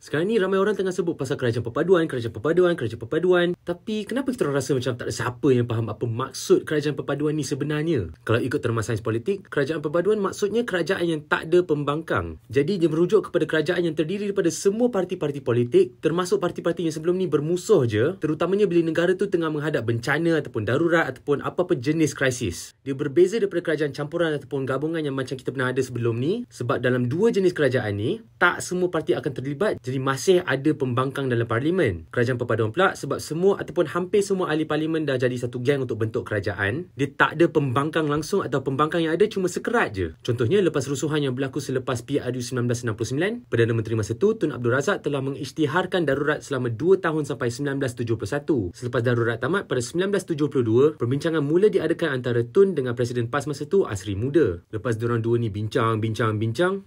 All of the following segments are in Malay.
Sekarang ni ramai orang tengah sebut pasal kerajaan perpaduan, kerajaan perpaduan, kerajaan perpaduan. Tapi kenapa kita orang rasa macam tak ada siapa yang faham apa maksud kerajaan perpaduan ni sebenarnya? Kalau ikut terma sains politik, kerajaan perpaduan maksudnya kerajaan yang tak ada pembangkang. Jadi dia merujuk kepada kerajaan yang terdiri daripada semua parti-parti politik, termasuk parti-parti yang sebelum ni bermusuh je, terutamanya bila negara tu tengah menghadap bencana ataupun darurat ataupun apa-apa jenis krisis. Dia berbeza daripada kerajaan campuran ataupun gabungan yang macam kita pernah ada sebelum ni, sebab dalam dua jenis kerajaan ni, tak semua parti akan terlibat, jadi masih ada pembangkang dalam parlimen. Kerajaan perpaduan pula sebab semua ataupun hampir semua ahli parlimen dah jadi satu geng untuk bentuk kerajaan, dia tak ada pembangkang langsung atau pembangkang yang ada cuma sekerat je. Contohnya lepas rusuhan yang berlaku selepas PRU 1969, Perdana Menteri masa tu Tun Abdul Razak telah mengisytiharkan darurat selama 2 tahun sampai 1971. Selepas darurat tamat pada 1972, perbincangan mula diadakan antara Tun dengan Presiden PAS masa tu Asri Muda. Lepas diorang dua ni bincang,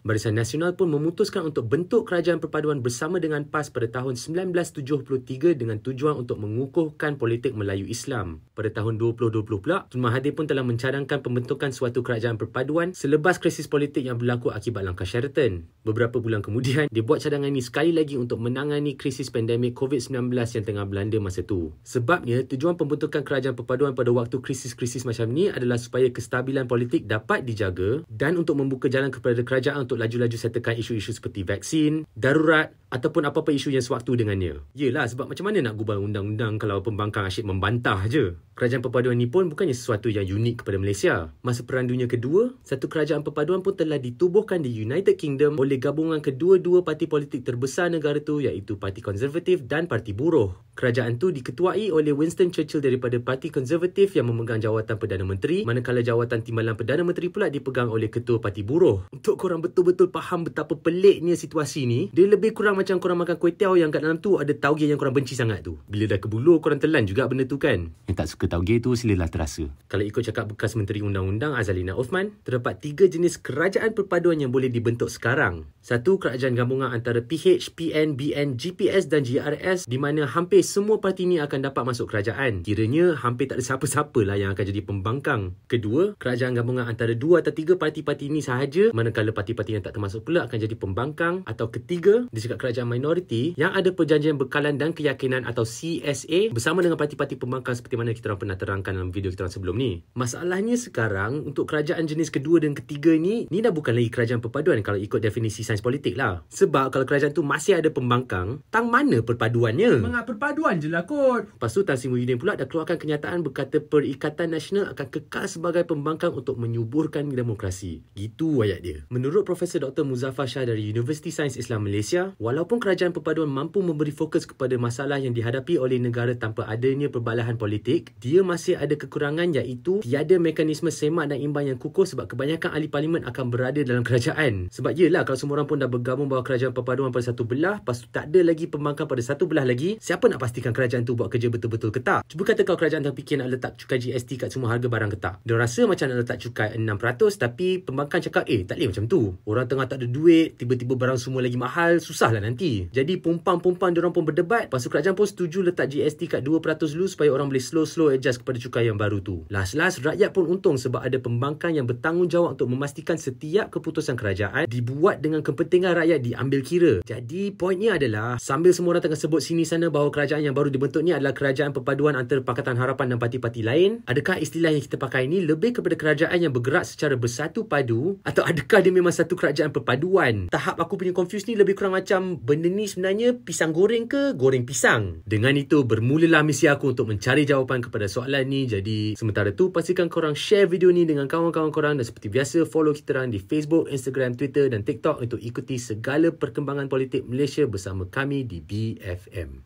Barisan Nasional pun memutuskan untuk bentuk kerajaan perpaduan bersama dengan PAS pada tahun 1973 dengan tujuan untuk mengukuhkan politik Melayu Islam. Pada tahun 2020 pula, Tun Mahathir pun telah mencadangkan pembentukan suatu kerajaan perpaduan selepas krisis politik yang berlaku akibat langkah Sheraton. Beberapa bulan kemudian, dia buat cadangan ini sekali lagi untuk menangani krisis pandemik COVID-19 yang tengah melanda masa tu. Sebabnya, tujuan pembentukan kerajaan perpaduan pada waktu krisis-krisis macam ni adalah supaya kestabilan politik dapat dijaga dan untuk membuka jalan kepada kerajaan untuk laju-laju settlekan isu-isu seperti vaksin, darurat ataupun apa-apa isu yang sewaktu dengannya. Yelah, sebab macam mana nak gubal undang-undang kalau pembangkang asyik membantah je. Kerajaan perpaduan ni pun bukannya sesuatu yang unik kepada Malaysia. Masa Perang Dunia Kedua, satu kerajaan perpaduan pun telah ditubuhkan di United Kingdom oleh gabungan kedua-dua parti politik terbesar negara tu, iaitu Parti Konservatif dan Parti Buruh. Kerajaan tu diketuai oleh Winston Churchill daripada Parti Konservatif yang memegang jawatan Perdana Menteri, manakala jawatan timbalan Perdana Menteri pula dipegang oleh Ketua Parti Buruh. Untuk korang betul-betul faham betapa peliknya situasi ni, dia lebih kurang macam korang makan kuih tiaw yang kat dalam tu ada tauge yang korang benci sangat tu. Bila dah kebulur, korang telan juga benda tu kan. Yang tak suka tauge tu silalah terasa. Kalau ikut cakap bekas Menteri Undang-Undang Azalina Othman, terdapat 3 jenis kerajaan perpaduan yang boleh dibentuk sekarang. Satu, kerajaan gabungan antara PH, PN, BN, GPS dan GRS, di mana hampir semua parti ni akan dapat masuk kerajaan. Kiranya hampir tak ada siapa-siapa lah yang akan jadi pembangkang. Kedua, kerajaan gabungan antara 2 atau 3 parti-parti ni sahaja, manakala parti-parti yang tak termasuk pula akan jadi pembangkang. Atau ketiga, disebut kerajaan minoriti yang ada perjanjian bekalan dan keyakinan atau CSA bersama dengan parti-parti pembangkang seperti mana kita orang pernah terangkan dalam video kita orang sebelum ni. Masalahnya sekarang untuk kerajaan jenis kedua dan ketiga ni dah bukan lagi kerajaan perpaduan kalau ikut definisi sains politik lah. Sebab kalau kerajaan tu masih ada pembangkang, tang mana perpaduannya? Mengat perpaduan je lah kot. Lepas tu Tan Sri Muhyiddin pula dah keluarkan kenyataan berkata Perikatan Nasional akan kekal sebagai pembangkang untuk menyuburkan demokrasi. Gitu ayat dia. Menurut Profesor Dr. Muzaffar Shah dari Universiti Sains Islam Malaysia, walaupun kerajaan perpaduan mampu memberi fokus kepada masalah yang dihadapi oleh negara tanpa adanya perbalahan politik, dia masih ada kekurangan iaitu tiada mekanisme semak dan imbang yang kukuh sebab kebanyakan ahli parlimen akan berada dalam kerajaan. Sebab yelah, kalau semua orang pun dah bergabung bawah kerajaan perpaduan pada satu belah, lepas tu tak ada lagi pembangkang pada satu belah lagi, siapa nak pastikan kerajaan tu buat kerja betul-betul ke tak? Cuba kata kalau kerajaan terfikir nak letak cukai GST kat semua harga barang ke tak? Dia rasa macam nak letak cukai 6% tapi pembangkang cakap tak boleh macam tu. Orang tengah tak ada duit, tiba-tiba barang semua lagi mahal, susah lah nanti. Jadi pumpang-pumpang diorang pun berdebat. Lepas tu kerajaan pun setuju letak GST kat 2% dulu supaya orang boleh slow-slow adjust kepada cukai yang baru tu. Last-last rakyat pun untung sebab ada pembangkang yang bertanggungjawab untuk memastikan setiap keputusan kerajaan dibuat dengan kepentingan rakyat diambil kira. Jadi poinnya adalah sambil semua orang tengah sebut sini sana bahawa kerajaan yang baru dibentuk ni adalah kerajaan perpaduan antara Pakatan Harapan dan parti-parti lain, adakah istilah yang kita pakai ni lebih kepada kerajaan yang bergerak secara bersatu padu atau adakah dia memang satu kerajaan perpaduan? Tahap aku punya confuse ni lebih kurang macam benda ni sebenarnya pisang goreng ke goreng pisang? Dengan itu bermulalah misi aku untuk mencari jawapan kepada soalan ni. Jadi sementara tu pastikan korang share video ni dengan kawan-kawan korang dan seperti biasa follow kita orang di Facebook, Instagram, Twitter dan TikTok untuk ikuti segala perkembangan politik Malaysia bersama kami di BFM.